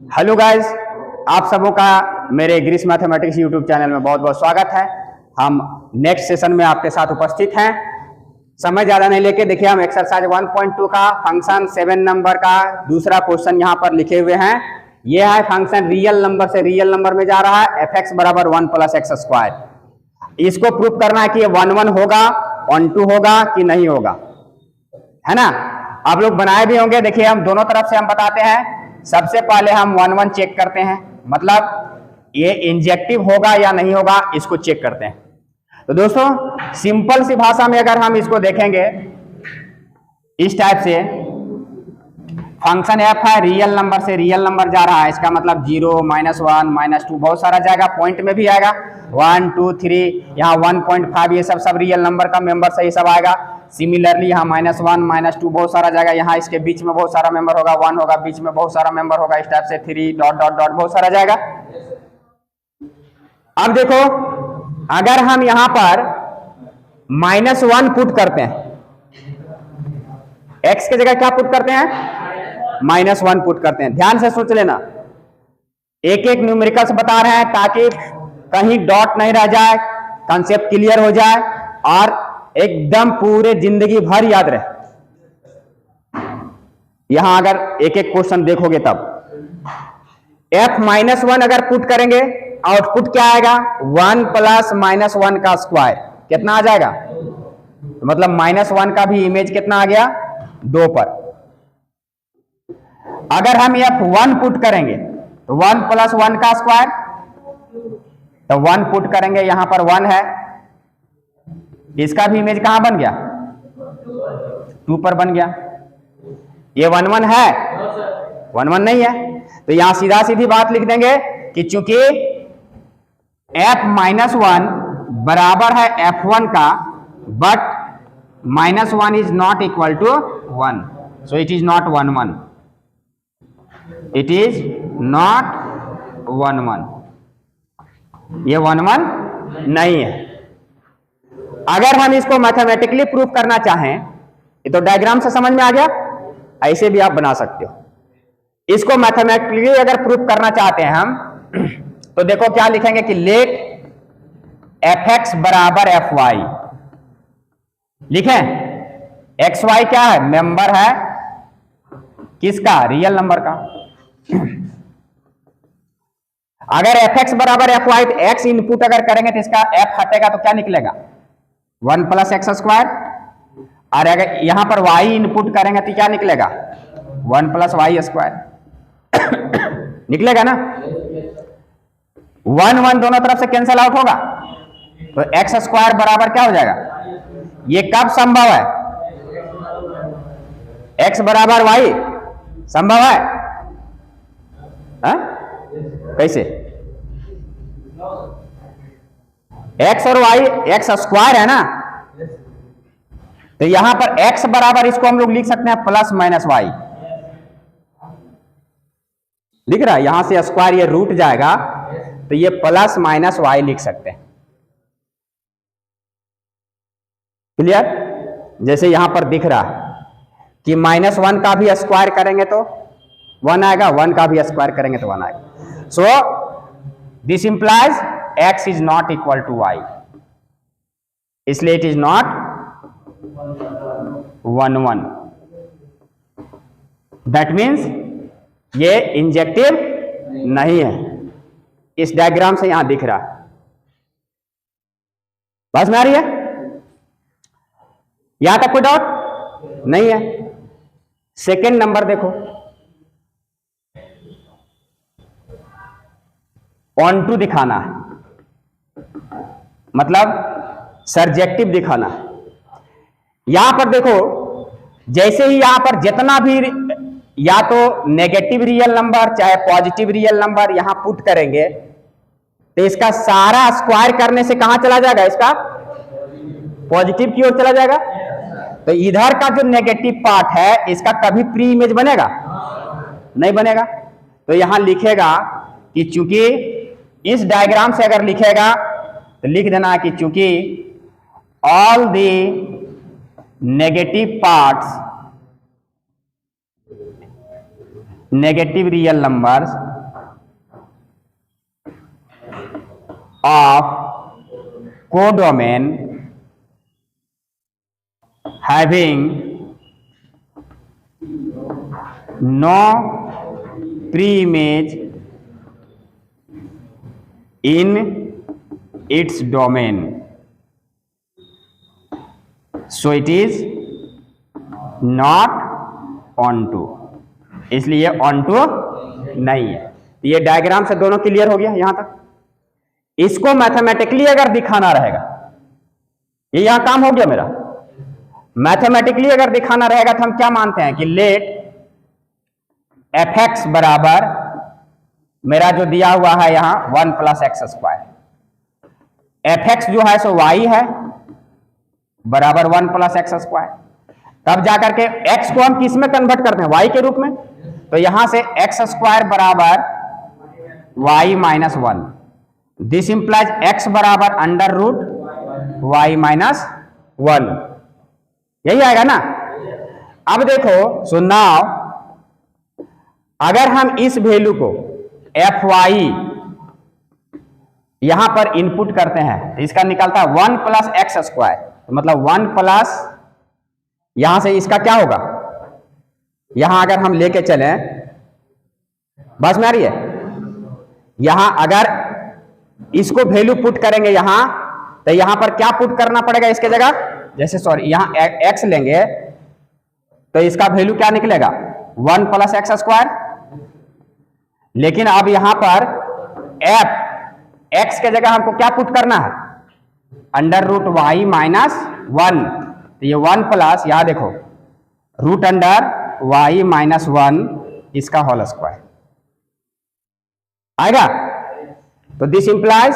Hello guys, आप सबों का मेरे ग्रीस मैथमेटिक्स यूट्यूब चैनल में बहुत बहुत स्वागत है। हम नेक्स्ट सेशन में आपके साथ उपस्थित हैं। समय ज़्यादा नहीं लेके देखिए, हम एक्सरसाइज 1.2 का फंक्शन 7 नंबर का दूसरा क्वेश्चन यहाँ पर लिखे हुए हैं। यह है फंक्शन रियल नंबर से रियल नंबर में जा रहा है, एफ एक्स बराबर 1 प्लस एक्स स्क्वायर। इसको प्रूव करना है कि ये 1 होगा, 1 होगा कि नहीं होगा, है ना। आप लोग बनाए भी होंगे। देखिए, हम दोनों तरफ से हम बताते हैं। सबसे पहले हम 1 चेक करते हैं, मतलब ये इंजेक्टिव होगा या नहीं होगा, इसको चेक करते हैं। तो दोस्तों, सिंपल सी भाषा में अगर हम इसको देखेंगे इस टाइप से, फंक्शन एफ है, रियल नंबर से रियल नंबर जा रहा है, इसका मतलब 0, -1, -2 बहुत सारा जाएगा, पॉइंट में भी आएगा 1, 2, 3, यहाँ 1.5, ये सब रियल नंबर का मेंबर से ये सब आएगा। सिमिलरली यहाँ -1, -2 बहुत सारा जाएगा, यहाँ इसके बीच में बहुत सारा मेंबर होगा, 1 होगा, बीच में बहुत सारा मेंबर होगा, इस टाइप से 3 डॉट डॉट डॉट बहुत सारा जाएगा। अब देखो, अगर हम यहाँ पर -1 पुट करते हैं, x की जगह क्या पुट करते हैं, -1 पुट करते हैं। ध्यान से सोच लेना, एक एक न्यूमेरिकल्स बता रहे हैं ताकि कहीं डॉट नहीं रह जाए, कंसेप्ट क्लियर हो जाए और एकदम पूरे जिंदगी भर याद रहे। यहां अगर एक एक क्वेश्चन देखोगे तब f-1 अगर पुट करेंगे, आउटपुट क्या आएगा, 1 प्लस -1 का स्क्वायर। कितना आ जाएगा, तो मतलब -1 का भी इमेज कितना आ गया, 2 पर। अगर हम f1 पुट करेंगे तो 1 प्लस 1 का स्क्वायर, तो 1 पुट करेंगे, यहां पर 1 है, इसका भी इमेज कहां बन गया, 2 पर बन गया। ये 1 है, 1 नहीं है, तो यहां सीधा सीधी बात लिख देंगे कि चूंकि f-1 बराबर है f1 का, but -1 is not equal to 1, so it is not 1, it is not 1, ये 1 नहीं है। अगर हम इसको मैथमेटिकली प्रूफ करना चाहें, ये तो डायग्राम से समझ में आ गया, ऐसे भी आप बना सकते हो। इसको मैथमेटिकली अगर प्रूफ करना चाहते हैं हम, तो देखो क्या लिखेंगे कि लेट एफ एक्स बराबर एफ वाई। लिखें, एक्स वाई क्या है, मेंबर है किसका, रियल नंबर का। अगर एफ एक्स बराबर एफ वाई, तो एक्स इनपुट अगर करेंगे तो इसका एफ हटेगा तो क्या निकलेगा, 1 प्लस एक्स स्क्वायर। और अगर यहां पर y इनपुट करेंगे तो क्या निकलेगा, 1 प्लस वाई स्क्वायर निकलेगा ना। 1 दोनों तरफ से कैंसिल आउट होगा, तो एक्स स्क्वायर बराबर क्या हो जाएगा। ये कब संभव है, x बराबर वाई संभव है, कैसे, x और y एक्स स्क्वायर है ना, तो यहां पर x बराबर, इसको हम लोग लिख सकते हैं प्लस माइनस वाई, लिख रहा है, यहां से स्क्वायर ये रूट जाएगा, तो ये प्लस माइनस वाई लिख सकते हैं। क्लियर, जैसे यहां पर दिख रहा है कि -1 का भी स्क्वायर करेंगे तो 1 आएगा, 1 का भी स्क्वायर करेंगे तो 1 आएगा। So this implies x is not equal to y, इसलिए it is not 1, that means ये इंजेक्टिव नहीं है। इस डायग्राम से यहां दिख रहा है, बस में आ रही है, यहां तक कोई डाउट नहीं है। सेकेंड नंबर देखो, ऑन टू दिखाना है, मतलब सर्जेक्टिव दिखाना है। यहां पर देखो, जैसे ही यहां पर जितना भी या तो नेगेटिव रियल नंबर चाहे पॉजिटिव रियल नंबर यहां पुट करेंगे, तो इसका सारा स्क्वायर करने से कहां चला जाएगा, इसका पॉजिटिव की ओर चला जाएगा। तो इधर का जो नेगेटिव पार्ट है, इसका कभी प्री इमेज बनेगा, नहीं बनेगा। तो यहां लिखेगा कि चूंकि इस डायग्राम से अगर लिखेगा तो लिख देना कि चूंकि all the negative parts, negative real numbers of codomain having no preimage in its domain, so it is not onto, इसलिए onto नहीं है। तो ये डायग्राम से दोनों क्लियर हो गया यहां तक। इसको मैथमेटिकली अगर दिखाना रहेगा, ये यहां काम हो गया मेरा। मैथमेटिकली अगर दिखाना रहेगा तो हम क्या मानते हैं कि लेट एफ एक्स बराबर मेरा जो दिया हुआ है यहां 1 plus x square, F x जो है सो वाई है बराबर 1 प्लस एक्स स्क्वायर। तब जाकर के एक्स को हम किस में कन्वर्ट करते हैं, वाई के रूप में। तो यहां से एक्स स्क्वायर बराबर y minus 1, this implies x बराबर अंडर रूट वाई माइनस 1, यही आएगा ना। अब देखो, सो नाउ अगर हम इस वैल्यू को एफ वाई यहां पर इनपुट करते हैं तो इसका निकलता है 1 प्लस एक्स स्क्वायर, मतलब 1 प्लस, यहां से इसका क्या होगा, यहां अगर हम लेके चलें, बस में आ रही है, यहां अगर इसको वैल्यू पुट करेंगे यहां, तो यहां पर क्या पुट करना पड़ेगा इसके जगह, जैसे सॉरी यहां एक्स लेंगे तो इसका वैल्यू क्या निकलेगा 1 प्लस एक्स स्क्वायर। लेकिन अब यहां पर एफ एक्स के जगह हमको क्या पुट करना है, अंडर रूट वाई माइनस 1। तो ये 1 प्लस, यहां देखो रूट अंडर वाई माइनस 1 इसका होल स्क्वायर आएगा। तो दिस इंप्लाइज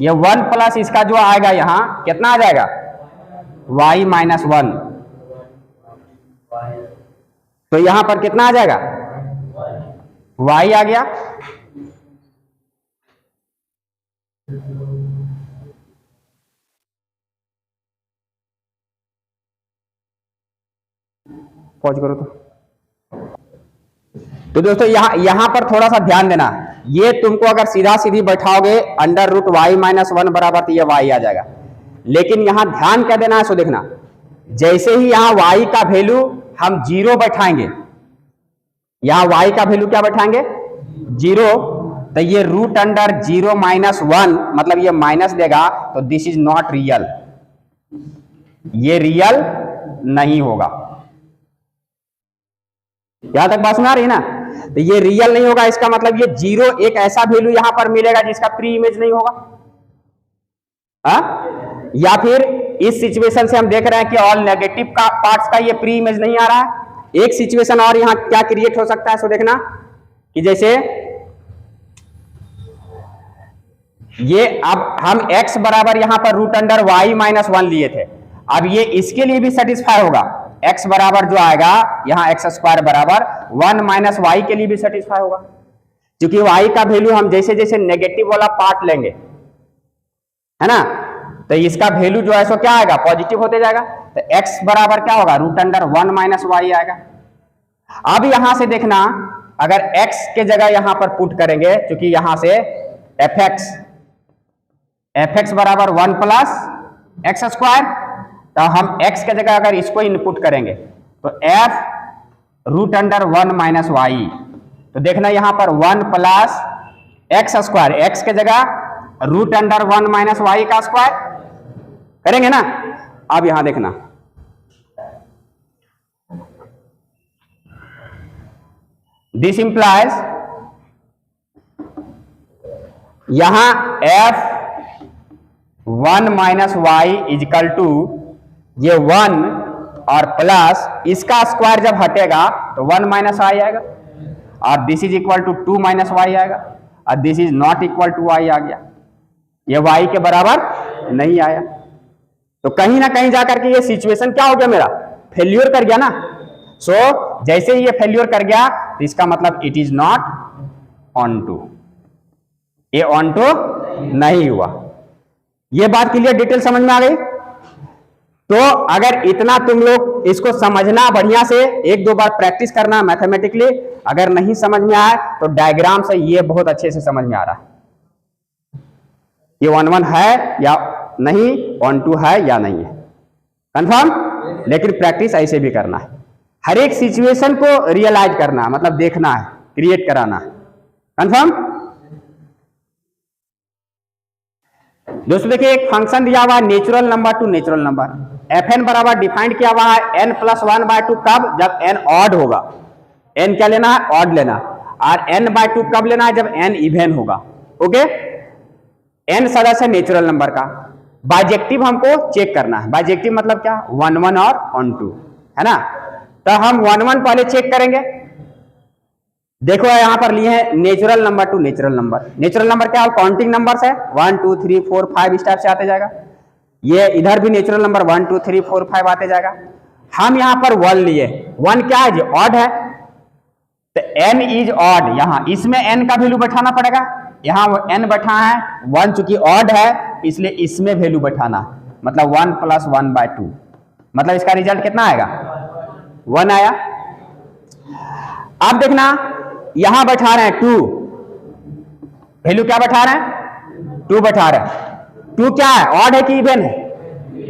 ये 1 प्लस इसका जो आएगा यहां कितना आ जाएगा y माइनस 1, तो यहां पर कितना आ जाएगा y आ गया। पॉज करो तो दोस्तों यहां पर थोड़ा सा ध्यान देना, ये तुमको अगर सीधा सीधी बैठाओगे अंडर रूट वाई माइनस 1 बराबर तो ये y आ जाएगा। लेकिन यहां ध्यान क्या देना है, सो देखना, जैसे ही यहां y का वैल्यू हम 0 बैठाएंगे, यहां y का वैल्यू क्या बैठाएंगे 0, तो ये रूट अंडर 0 माइनस 1 मतलब ये माइनस देगा, तो दिस इज नॉट रियल, ये रियल नहीं होगा। यहां तक बात सुना रही है ना। तो ये रियल नहीं होगा, इसका मतलब ये 0 एक ऐसा वैल्यू यहां पर मिलेगा जिसका प्री इमेज नहीं होगा। या फिर इस सिचुएशन से हम देख रहे हैं कि ऑल नेगेटिव का पार्ट्स का ये प्री इमेज नहीं आ रहा है। एक सिचुएशन और यहां क्या क्रिएट हो सकता है, सो देखना कि जैसे ये अब हम x बराबर यहां पर रूट अंडर वाई माइनस 1 लिए थे, अब ये इसके लिए भी सेटिस्फाई होगा, x बराबर जो आएगा यहां एक्स स्क्वायर बराबर 1 माइनस वाई के लिए भी सेटिस्फाई होगा, क्योंकि y का वैल्यू हम जैसे जैसे नेगेटिव वाला पार्ट लेंगे है ना, तो इसका वैल्यू जो है सो क्या आएगा पॉजिटिव होते जाएगा। तो x बराबर क्या होगा रूट अंडर 1 माइनस वाई आएगा। अब यहां से देखना, अगर x के जगह यहां पर पुट करेंगे, क्योंकि यहां से एफ एक्स बराबर 1 प्लस एक्स स्क्वायर, तो हम x के जगह अगर इसको इनपुट करेंगे तो f root under 1 minus y, तो देखना यहां पर 1 प्लस एक्स स्क्वायर, एक्स के जगह रूट अंडर 1 माइनस वाई का स्क्वायर करेंगे ना। अब यहां देखना, दिस इंप्लाइज यहां f 1 minus y is equal to ये 1 और प्लस इसका स्क्वायर जब हटेगा तो 1 माइनस आई आएगा, और this is equal to 2 minus Y आएगा, और this is not equal to Y आ गया, ये y के बराबर नहीं आया। तो कहीं ना कहीं जाकर के ये सिचुएशन क्या हो गया मेरा फेल्यूर कर गया ना। सो जैसे ही ये फेल्यूर कर गया तो इसका मतलब it is not onto, ये ऑन टू नहीं हुआ। ये बात क्लियर डिटेल समझ में आ गई। तो अगर इतना तुम लोग इसको समझना, बढ़िया से 1-2 बार प्रैक्टिस करना मैथमेटिकली, अगर नहीं समझ में आए तो डायग्राम से ये बहुत अच्छे से समझ में आ रहा है। ये 1 1 है या नहीं, 1 2 है या नहीं है, कंफर्म। लेकिन प्रैक्टिस ऐसे भी करना है, हर एक सिचुएशन को रियलाइज करना है, मतलब देखना है, क्रिएट कराना है, कंफर्म। दोस्तों देखिए एक फंक्शन दिया हुआ है natural number two natural number, fn बराबर डिफाइंड किया हुआ है n+1/2 कब, जब n ऑड होगा। n क्या लेना है, ऑड लेना, और n/2 कब लेना है, जब n इवन होगा। ओके, n सदस्य है नेचुरल नंबर का। बाइजेक्टिव हमको चेक करना है, बाइजेक्टिव मतलब क्या, 1 1 और 1 2 है ना। तो हम 1 1 पहले चेक करेंगे। देखो यहां पर लिए हैं natural number two natural number. Natural number क्या, काउंटिंग नंबर्स है, 1 2 3 4 5 इस टाइप से आते जाएगा। ये इधर भी नेचुरल नंबर 1 2 3 4 5 आते जाएगा। हम यहां पर 1 लिए, 1 क्या है जी, ऑड है, तो n इज ऑड, यहां इसमें n का वैल्यू बैठाना पड़ेगा। यहां n बैठा है, 1 चूंकि ऑड है इसलिए इसमें वैल्यू बैठाना, मतलब 1 + 1/2, मतलब इसका रिजल्ट कितना आएगा, 1 आया। अब देखना यहां बैठा रहे हैं 2, वैल्यू क्या बैठा रहे हैं, 2 बैठा रहे हैं। 2 क्या है, ऑड है कि इवन है,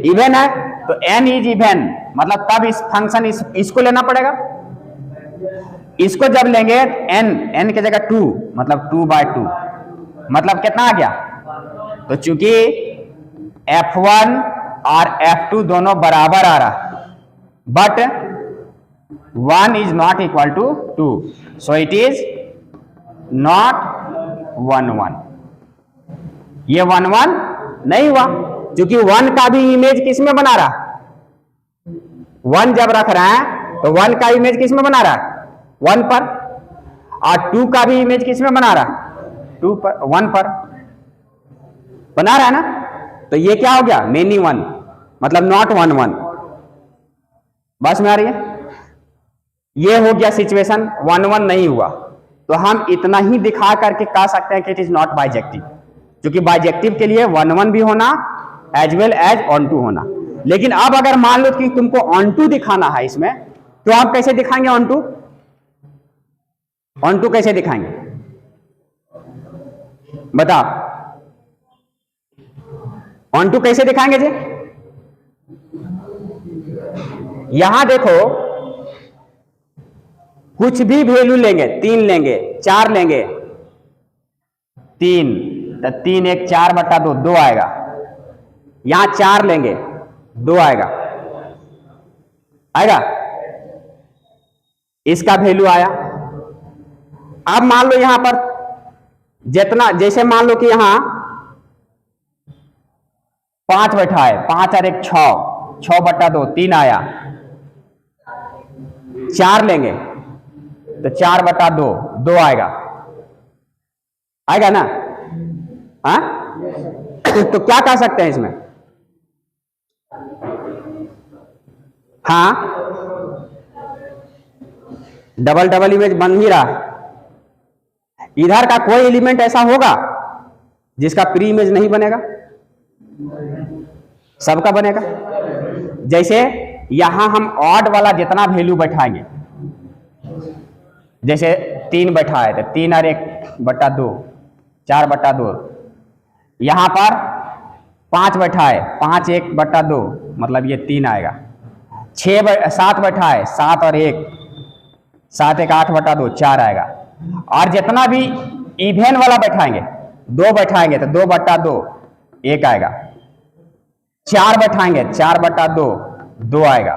इवन है, तो n इज इवन, मतलब तब इस फंक्शन इसको लेना पड़ेगा। इसको जब लेंगे n की जगह 2, मतलब 2/2, मतलब कितना आ गया, तो चूंकि f1 और f2 दोनों बराबर आ रहा, but 1 is not equal to 2, so it is not 1 1। ये 1 1 नहीं हुआ, क्योंकि 1 का भी इमेज किस में बना रहा, 1 जब रख रहा है तो 1 का इमेज किस में बना रहा है, 1 पर, और 2 का भी इमेज किस में बना रहा है, 2 पर, 1 पर बना रहा है ना। तो ये क्या हो गया, मेनी 1, मतलब नॉट 1 1। बस में आ रही है, ये हो गया सिचुएशन, 1 1 नहीं हुआ, तो हम इतना ही दिखा करके कह सकते हैं कि इट इज नॉट बाइजेक्टिव, क्योंकि बाइजेक्टिव के लिए 1 1 भी होना as well as onto होना। लेकिन अब अगर मान लो कि तुमको ऑन टू दिखाना है इसमें, तो आप कैसे दिखाएंगे ऑन टू, ऑन टू कैसे दिखाएंगे बताओ, ऑन टू कैसे दिखाएंगे जी। यहां देखो कुछ भी वैल्यू लेंगे, 3 लेंगे, 4 लेंगे, 3 तो 3 1 4/2 2 आएगा। यहां 4 लेंगे 2 आएगा, आएगा, इसका वैल्यू आया। अब मान लो यहां पर जितना, जैसे मान लो कि यहां 5 बैठा है, 5 और 1 6, 6/2 3 आया। 4 लेंगे तो 4/2 2 आएगा, आएगा ना, हाँ। तो क्या कह सकते हैं इसमें, हाँ, डबल डबल इमेज बन ही रहा। इधर का कोई एलिमेंट ऐसा होगा जिसका प्री इमेज नहीं बनेगा, सबका बनेगा। जैसे यहां हम ऑड वाला जितना वैल्यू बैठाएंगे, जैसे 3 बैठा है तो 3 और 1/2 4/2, यहां पर 5 बैठा है, 5 1/2 मतलब ये 3 आएगा। 7 बैठा है, 7 और 1 7 1 8/2 4 आएगा। और जितना भी इवन वाला बैठाएंगे, 2 बैठाएंगे तो 2/2 1 आएगा। 4 बैठाएंगे 4/2 2 आएगा।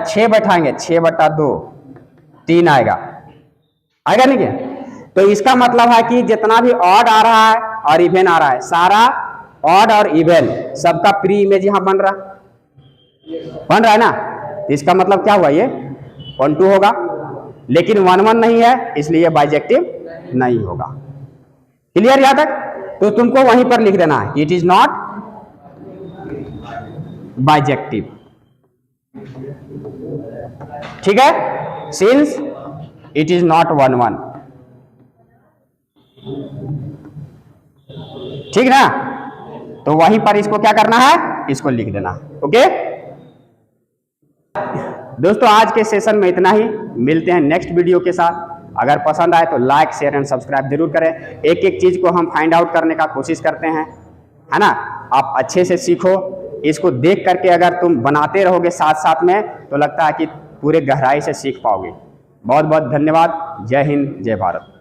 6 बैठाएंगे 6/2 3 आएगा, आएगा नहीं क्या। तो इसका मतलब है कि जितना भी ऑड आ रहा है और इवन आ रहा है, सारा ऑड और इवन सबका प्री इमेज यहां बन रहा है ना। इसका मतलब क्या हुआ, ये 1 2 होगा, लेकिन 1 1 नहीं है, इसलिए बाइजेक्टिव नहीं होगा। क्लियर यहां तक। तो तुमको वहीं पर लिख देना है, इट इज नॉट बाइजेक्टिव, ठीक है, सिंस इट इज नॉट 1 1, ठीक ना। तो वहीं पर इसको क्या करना है, इसको लिख देना है। ओके दोस्तों, आज के सेशन में इतना ही, मिलते हैं नेक्स्ट वीडियो के साथ। अगर पसंद आए तो लाइक शेयर एंड सब्सक्राइब जरूर करें। एक एक चीज़ को हम फाइंड आउट करने का कोशिश करते हैं, है ना। आप अच्छे से सीखो, इसको देख करके अगर तुम बनाते रहोगे साथ साथ में तो लगता है कि पूरे गहराई से सीख पाओगे। बहुत बहुत धन्यवाद। जय हिंद, जय भारत।